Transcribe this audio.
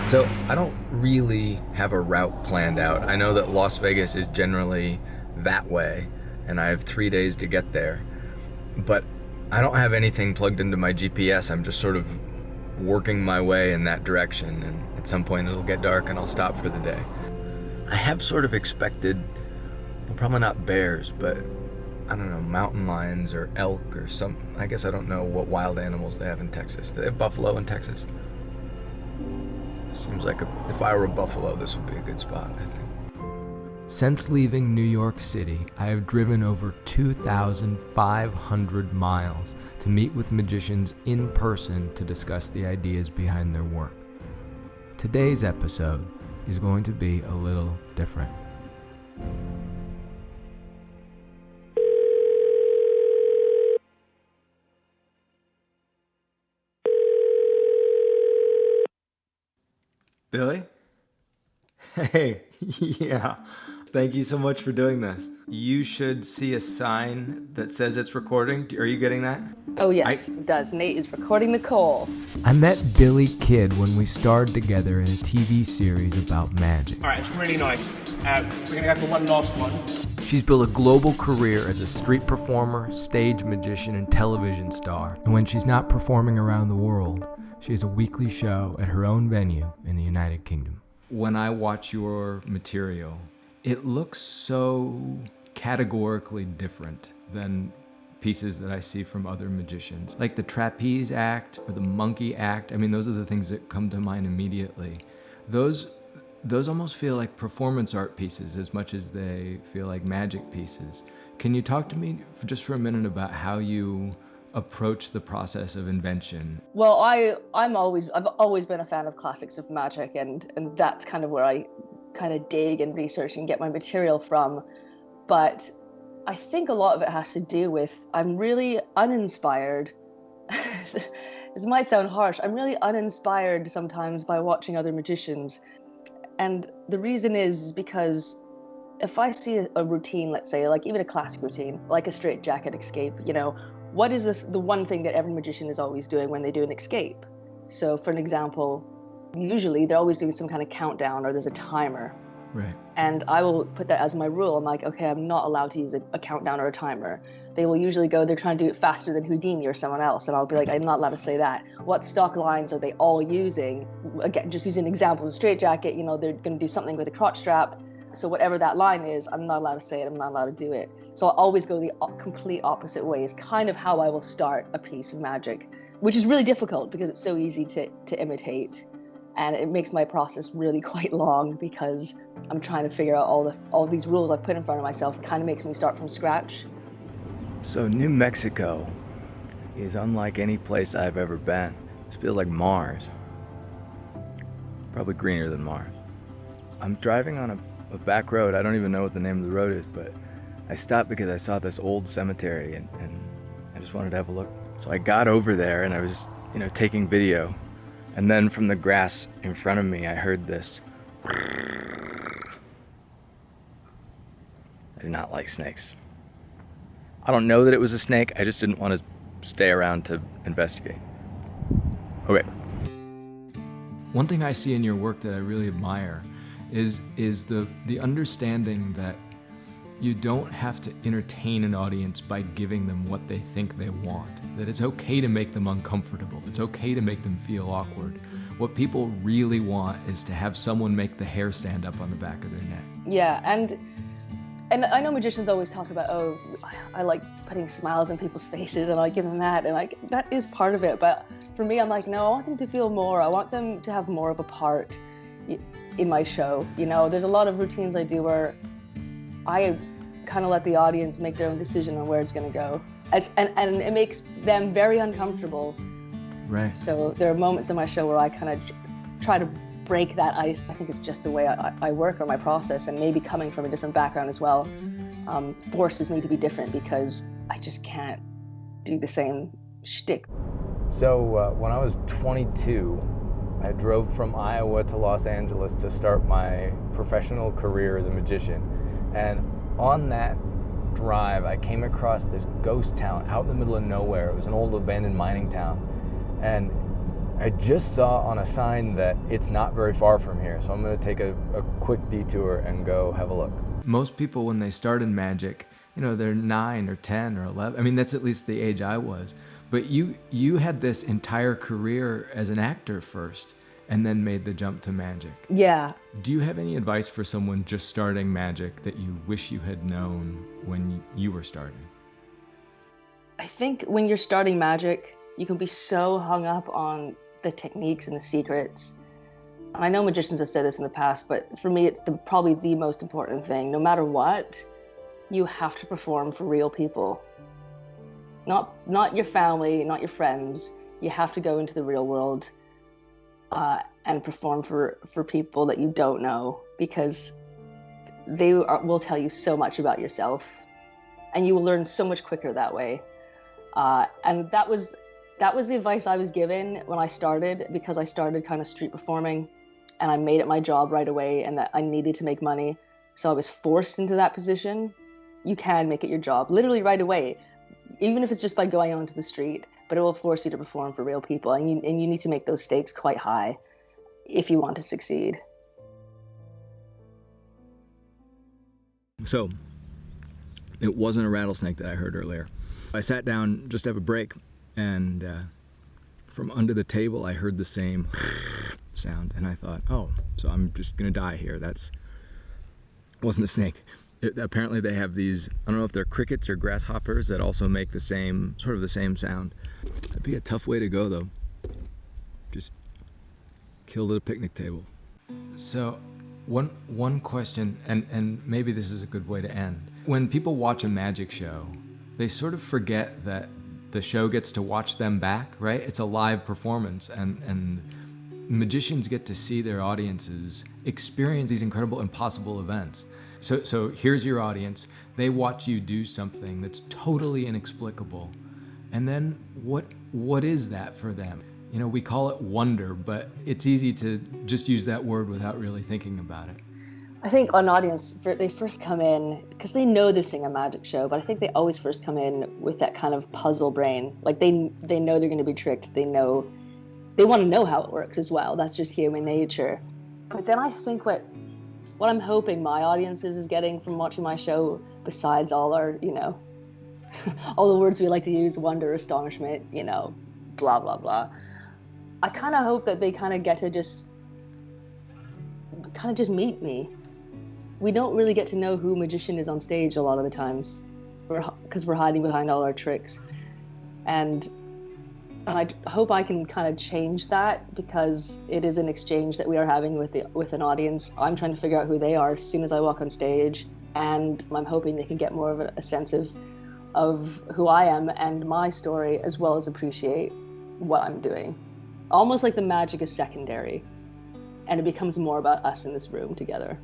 So I don't really have a route planned out. I know that Las Vegas is generally that way, and I have 3 days to get there. But I don't have anything plugged into my GPS. I'm just sort of working my way in that direction, and at some point it'll get dark and I'll stop for the day. I have sort of expected, well, probably not bears, but I don't know, mountain lions or elk or some, I guess I don't know what wild animals they have in Texas. Do they have buffalo in Texas? Seems like if I were a buffalo, this would be a good spot, I think. Since leaving New York City, I have driven over 2,500 miles to meet with magicians in person to discuss the ideas behind their work. Today's episode is going to be a little different. Billy? Hey, yeah. Thank you so much for doing this. You should see a sign that says it's recording. Are you getting that? Oh yes, it does. Nate is recording the call. I met Billy Kidd when we starred together in a TV series about magic. Alright, it's really nice. We're gonna go for one last one. She's built a global career as a street performer, stage magician, and television star. And when she's not performing around the world, she has a weekly show at her own venue in the United Kingdom. When I watch your material, it looks so categorically different than pieces that I see from other magicians. Like the trapeze act or the monkey act, I mean, those are the things that come to mind immediately. Those almost feel like performance art pieces as much as they feel like magic pieces. Can you talk to me just for a minute about how you approach the process of invention? Well, I've always been a fan of classics of magic, and that's kind of where I kind of dig and research and get my material from. But I think a lot of it has to do with I'm really uninspired. This might sound harsh. I'm really uninspired sometimes by watching other magicians. And the reason is because if I see a routine, let's say, like even a classic routine, like a straitjacket escape, you know, what is the one thing that every magician is always doing when they do an escape? So for an example, usually they're always doing some kind of countdown or there's a timer. Right. And I will put that as my rule. I'm like, okay, I'm not allowed to use a countdown or a timer. They will usually go, they're trying to do it faster than Houdini or someone else. And I'll be like, I'm not allowed to say that. What stock lines are they all using? Again, just using an example of a straitjacket, you know, they're going to do something with a crotch strap. So whatever that line is, I'm not allowed to say it. I'm not allowed to do it. So I'll always go the complete opposite way is kind of how I will start a piece of magic, which is really difficult because it's so easy to imitate. And it makes my process really quite long because I'm trying to figure out all these rules I've put in front of myself. It kind of makes me start from scratch. So New Mexico is unlike any place I've ever been. It feels like Mars. Probably greener than Mars. I'm driving on a back road. I don't even know what the name of the road is, but I stopped because I saw this old cemetery and I just wanted to have a look. So I got over there and I was, taking video. And then from the grass in front of me, I heard this. I do not like snakes. I don't know that it was a snake. I just didn't want to stay around to investigate. Okay. One thing I see in your work that I really admire is the understanding that you don't have to entertain an audience by giving them what they think they want. That it's okay to make them uncomfortable. It's okay to make them feel awkward. What people really want is to have someone make the hair stand up on the back of their neck. Yeah, and I know magicians always talk about, oh, I like putting smiles on people's faces and I give them that, and that is part of it. But for me, I'm like, no, I want them to feel more. I want them to have more of a part in my show. There's a lot of routines I do where I kind of let the audience make their own decision on where it's going to go. And it makes them very uncomfortable. Right. So there are moments in my show where I kind of try to break that ice. I think it's just the way I work or my process, and maybe coming from a different background as well forces me to be different because I just can't do the same shtick. So when I was 22, I drove from Iowa to Los Angeles to start my professional career as a magician. And on that drive, I came across this ghost town out in the middle of nowhere. It was an old abandoned mining town. And I just saw on a sign that it's not very far from here, so I'm going to take a quick detour and go have a look. Most people, when they start in magic, you know, they're 9 or 10 or 11. I mean, that's at least the age I was. But you had this entire career as an actor first, and then made the jump to magic. Yeah. Do you have any advice for someone just starting magic that you wish you had known when you were starting? I think when you're starting magic, you can be so hung up on the techniques and the secrets. I know magicians have said this in the past, but for me, it's probably the most important thing. No matter what, you have to perform for real people. Not your family, not your friends. You have to go into the real world and perform for people that you don't know, because they will tell you so much about yourself, and you will learn so much quicker that way. And that was the advice I was given when I started, because I started kind of street performing, and I made it my job right away, and that I needed to make money. So I was forced into that position. You can make it your job literally right away, even if it's just by going onto the street, but it will force you to perform for real people. And you need to make those stakes quite high if you want to succeed. So, it wasn't a rattlesnake that I heard earlier. I sat down just to have a break, and from under the table I heard the same sound, and I thought, oh, so I'm just gonna die here. It wasn't a snake. Apparently they have these, I don't know if they're crickets or grasshoppers, that also make the same sound. That'd be a tough way to go though. Just killed at a picnic table. So one question, and maybe this is a good way to end. When people watch a magic show, they sort of forget that the show gets to watch them back, right? It's a live performance, and magicians get to see their audiences experience these incredible, impossible events. So here's your audience. They watch you do something that's totally inexplicable. And then what is that for them? You know, we call it wonder, but it's easy to just use that word without really thinking about it. I think an audience, they first come in because they know they're seeing a magic show, but I think they always first come in with that kind of puzzle brain. Like they know they're going to be tricked. They want to know how it works as well. That's just human nature. But then I think what I'm hoping my audience is getting from watching my show, besides all our, you know, all the words we like to use, wonder, astonishment, you know, blah, blah, blah. I kind of hope that they kind of get to just meet me. We don't really get to know who a magician is on stage a lot of the times, because we're hiding behind all our tricks. And I hope I can kind of change that, because it is an exchange that we are having with an audience. I'm trying to figure out who they are as soon as I walk on stage, and I'm hoping they can get more of a sense of who I am and my story, as well as appreciate what I'm doing. Almost like the magic is secondary, and it becomes more about us in this room together.